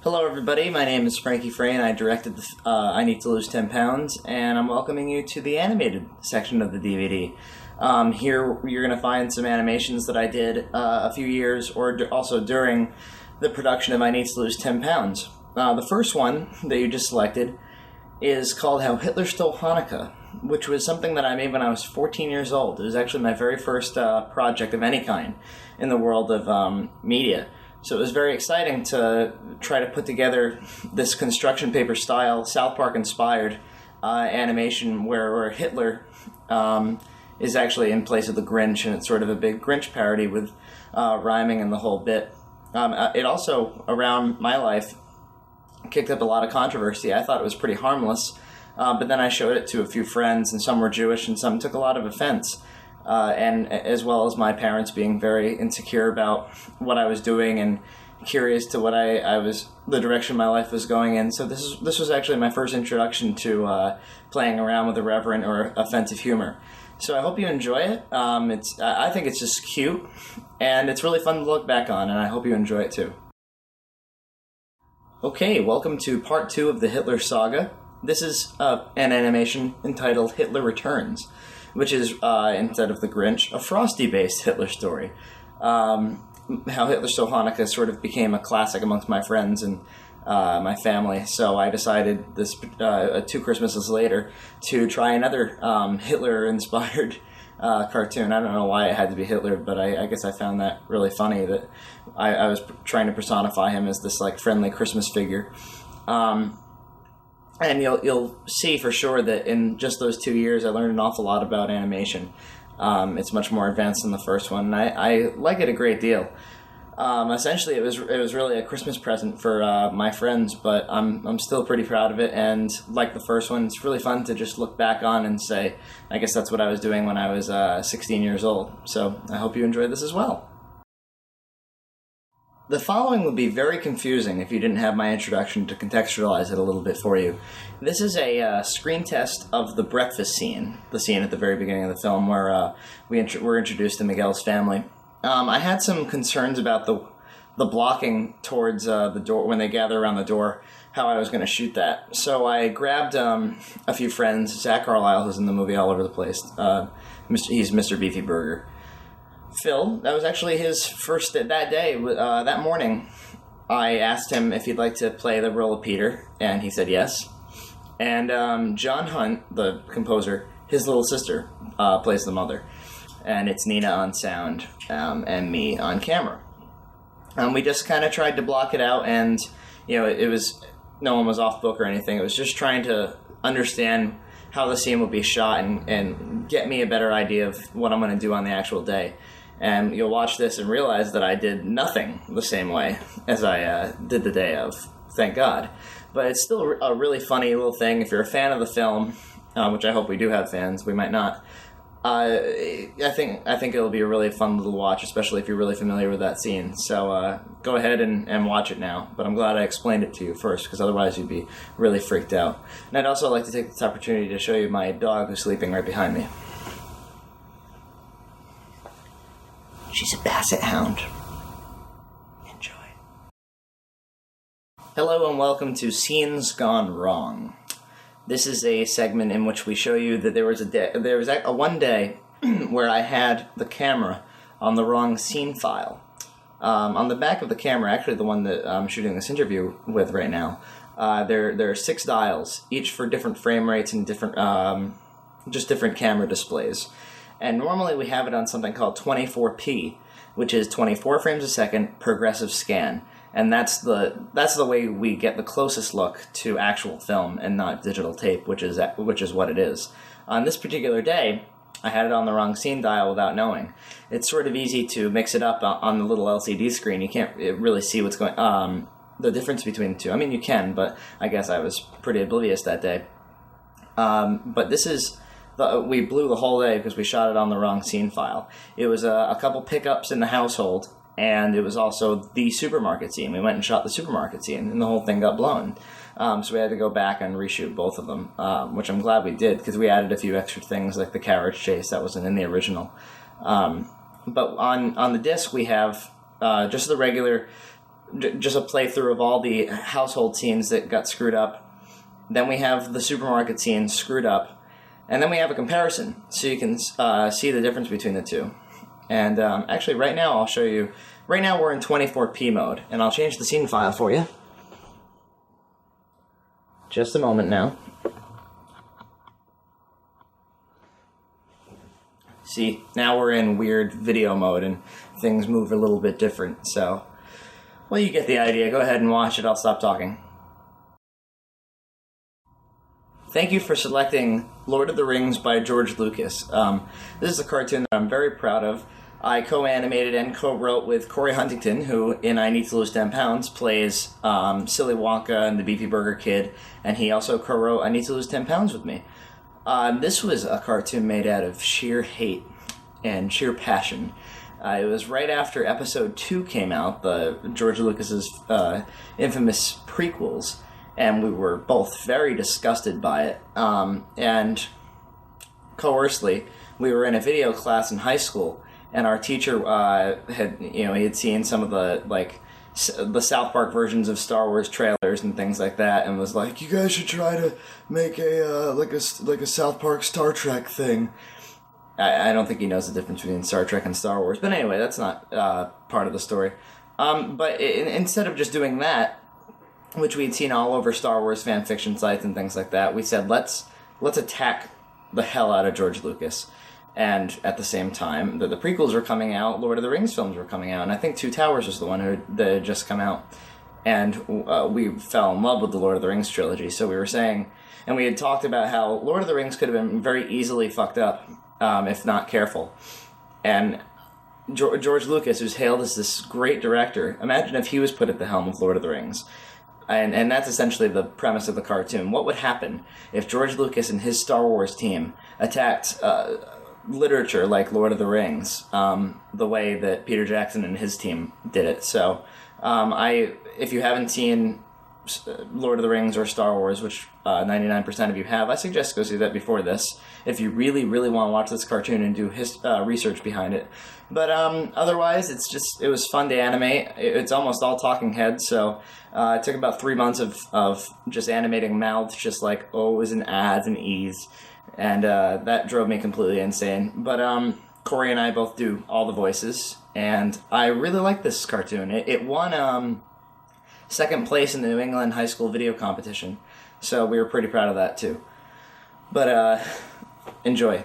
Hello everybody, my name is Frankie and I directed I Need to Lose 10 Pounds, and I'm welcoming you to the animated section of the DVD. Here you're going to find some animations that I did a few years or also during the production of I Need to Lose 10 Pounds. The first one that you just selected is called How Hitler Stole Hanukkah, which was something that I made when I was 14 years old. It was actually my very first project of any kind in the world of media. So it was very exciting to try to put together this construction paper style, South Park inspired animation where Hitler is actually in place of the Grinch, and it's sort of a big Grinch parody with rhyming and the whole bit. It also, around my life, kicked up a lot of controversy. I thought it was pretty harmless, but then I showed it to a few friends, and some were Jewish and some took a lot of offense. And as well as my parents being very insecure about what I was doing and curious to what the direction my life was going in. So this was actually my first introduction to playing around with irreverent or offensive humor. So I hope you enjoy it. I think it's just cute, and it's really fun to look back on, and I hope you enjoy it too. Okay, welcome to part 2 of the Hitler saga. This is an animation entitled Hitler Returns, which is, instead of the Grinch, a Frosty-based Hitler story. How Hitler Stole Hanukkah sort of became a classic amongst my friends and my family, so I decided 2 Christmases later to try another Hitler-inspired cartoon. I don't know why it had to be Hitler, but I guess I found that really funny that I was trying to personify him as this like friendly Christmas figure. And you'll see for sure that in just those 2 years, I learned an awful lot about animation. It's much more advanced than the first one, and I like it a great deal. Essentially, it was really a Christmas present for my friends, but I'm still pretty proud of it. And like the first one, it's really fun to just look back on and say, I guess that's what I was doing when I was 16 years old. So I hope you enjoyed this as well. The following would be very confusing if you didn't have my introduction to contextualize it a little bit for you. This is a screen test of the breakfast scene, the scene at the very beginning of the film where we're introduced to Miguel's family. I had some concerns about the blocking towards the door when they gather around the door, how I was going to shoot that. So I grabbed a few friends. Zach Carlisle, who's in the movie all over the place. He's Mr. Beefy Burger. Phil, that was actually his first that day. That morning, I asked him if he'd like to play the role of Peter, and he said yes. And John Hunt, the composer, his little sister, plays the mother. And it's Nina on sound, and me on camera. We just kind of tried to block it out, and it was no one was off book or anything. It was just trying to understand how the scene would be shot and get me a better idea of what I'm going to do on the actual day. And you'll watch this and realize that I did nothing the same way as I did the day of, thank God. But it's still a really funny little thing. If you're a fan of the film, which I hope we do have fans, we might not, I think it'll be a really fun little watch, especially if you're really familiar with that scene. So go ahead and watch it now. But I'm glad I explained it to you first, because otherwise you'd be really freaked out. And I'd also like to take this opportunity to show you my dog who's sleeping right behind me. She's a basset hound. Enjoy. Hello and welcome to Scenes Gone Wrong. This is a segment in which we show you that there was one day where I had the camera on the wrong scene file. On the back of the camera, actually the one that I'm shooting this interview with right now, there are 6 dials, each for different frame rates and different camera displays. And normally we have it on something called 24p, which is 24 frames a second progressive scan. And that's the way we get the closest look to actual film and not digital tape, which is what it is. On this particular day, I had it on the wrong scene dial without knowing. It's sort of easy to mix it up on the little LCD screen. You can't really see what's going the difference between the two. I mean, you can, but I guess I was pretty oblivious that day. But this is we blew the whole day because we shot it on the wrong scene file. It was a couple pickups in the household, and it was also the supermarket scene. We went and shot the supermarket scene, and the whole thing got blown. So we had to go back and reshoot both of them, which I'm glad we did, because we added a few extra things, like the carriage chase that wasn't in the original. But on the disc, we have just the regular just a playthrough of all the household scenes that got screwed up. Then we have the supermarket scene screwed up. And then we have a comparison, so you can see the difference between the two. And actually, right now, I'll show you. Right now, we're in 24p mode, and I'll change the scene file for you. Just a moment now. See, now we're in weird video mode, and things move a little bit different, so... Well, you get the idea. Go ahead and watch it. I'll stop talking. Thank you for selecting Lord of the Rings by George Lucas. This is a cartoon that I'm very proud of. I co-animated and co-wrote with Corey Huntington, who, in I Need to Lose 10 Pounds, plays Silly Wonka and the Beefy Burger Kid, and he also co-wrote I Need to Lose 10 Pounds with me. This was a cartoon made out of sheer hate and sheer passion. It was right after Episode 2 came out, the George Lucas's infamous prequels, and we were both very disgusted by it. And coercedly, we were in a video class in high school, and our teacher he had seen some of the South Park versions of Star Wars trailers and things like that, and was like, "You guys should try to make a South Park Star Trek thing." I don't think he knows the difference between Star Trek and Star Wars, but anyway, that's not part of the story. But instead of just doing that, which we'd seen all over Star Wars fan fiction sites and things like that, we said, let's attack the hell out of George Lucas. And at the same time, the prequels were coming out, Lord of the Rings films were coming out, and I think Two Towers was the one that had just come out. And we fell in love with the Lord of the Rings trilogy, so we were saying, and we had talked about how Lord of the Rings could have been very easily fucked up, if not careful. And George Lucas, who's hailed as this great director, imagine if he was put at the helm of Lord of the Rings. And that's essentially the premise of the cartoon. What would happen if George Lucas and his Star Wars team attacked literature like Lord of the Rings, the way that Peter Jackson and his team did it? So, if you haven't seen Lord of the Rings or Star Wars, which 99% of you have, I suggest go see that before this, if you really, really want to watch this cartoon and do research behind it. But otherwise, it was fun to animate. It's almost all talking heads, so it took about 3 months of just animating mouths, just like O's and ahs and E's, and that drove me completely insane. But Corey and I both do all the voices, and I really like this cartoon. It won second place in the New England High School Video Competition, so we were pretty proud of that too. But enjoy.